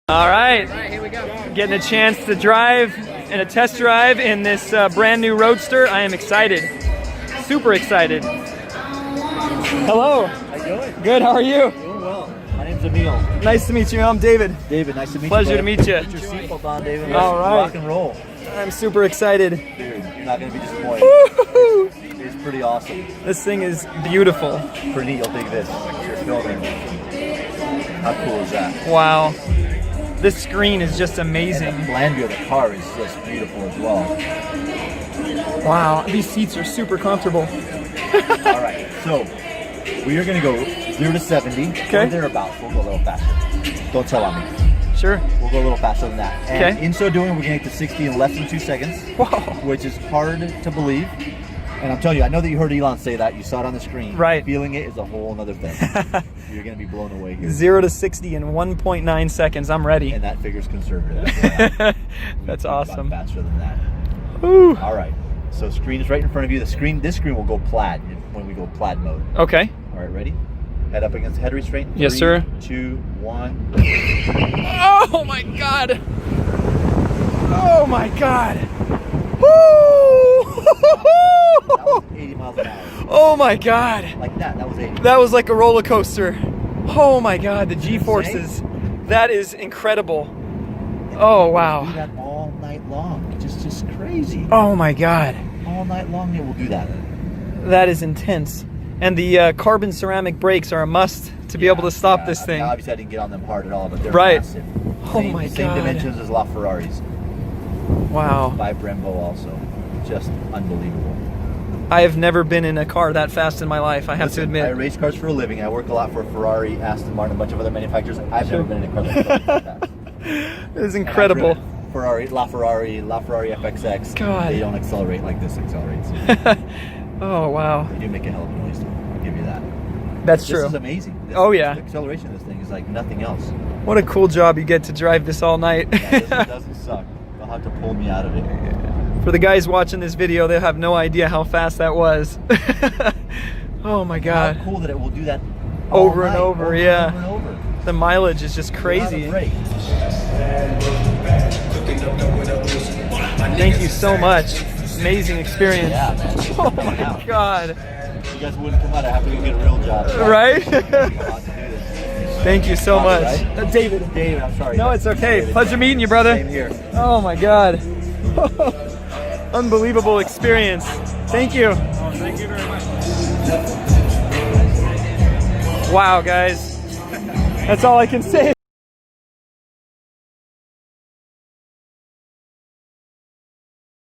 All right, Here we go. getting a chance to drive and a test drive in this brand new Roadster. I am excited, super excited. Hello. How you doing? Good, how are you? Doing well. My name's Emil. Nice to meet you, I'm David. David, nice to meet Pleasure you. to meet you. Put your seatbelt on, David. All right. Rock and roll. I'm super excited. Dude, you're not going to be disappointed. Woo-hoo! It's pretty awesome. This thing is beautiful. Pretty neat. You'll dig this. You're filming. How cool is that? Wow. This screen is just And amazing. the plan view of the car is just beautiful as well. Wow, these seats are super comfortable. All right, so we are going to go 0 to 70. Okay. Or thereabouts. We'll go a little faster. Don't tell on me. Sure. We'll go a little faster than that. And Okay. in so doing, we're going to get to 60 in less than 2 seconds. Whoa. Which is hard to believe. And I'm telling you, I know that you heard Elon say that. You saw it on the screen. Right. Feeling it is a whole other thing. You're going to be blown away here. 0 to 60 in 1.9 seconds. I'm ready. And that figure's conservative. That's We've awesome. gone faster than that. Ooh. All right. So screen is right in front of you. This screen will go plaid when we go plaid mode. Okay. All right, ready? Head up against the head restraint. Yes, 3, sir. 2, 1. Oh my God. Oh my God. Woo! That was 80 miles an hour. Oh my God. Like that. That was 80. That was like a roller coaster. Oh my God, the G-forces. That is incredible. Oh Do wow. that all night long. Just crazy. Oh my God. All night long it will do that. That is intense. And the carbon ceramic brakes are a must to be able to stop this thing. I mean, obviously I didn't get on them hard at all, but they're Right. massive. Oh my Same God. dimensions as La Ferraris. Wow. By Brembo also. Just unbelievable. I have never been in a car that fast in my life, I have to I admit. race cars for a living. I work a lot for Ferrari, Aston Martin, a bunch of other manufacturers. I've never been in a car that's like that. It is incredible. La Ferrari FXX. God. They don't accelerate like this accelerates. Oh wow. They do make a hell of a noise. I'll give you that. That's This true. is amazing. Oh, yeah. The acceleration of this thing is like nothing else. What a cool job you get to drive this all night. Yeah, this doesn't suck. They'll have to pull me out of it. For the guys watching this video, they'll have no idea how fast that was. Oh my God. How cool that it will do that all Over and night, over, yeah. Over and over. The mileage is just crazy. Without a break. Thank you so much. Amazing experience. Yeah, man. Oh my God. If you guys wouldn't come out, I have to go get a real job. Right? Come out to do this. Thank you so Bobby, much. right? David. David, I'm sorry. No, it's okay. David. Pleasure meeting you, brother. Same here. Oh my God. Unbelievable experience. Thank you. Oh, thank you very much. Wow, guys. That's all I can say.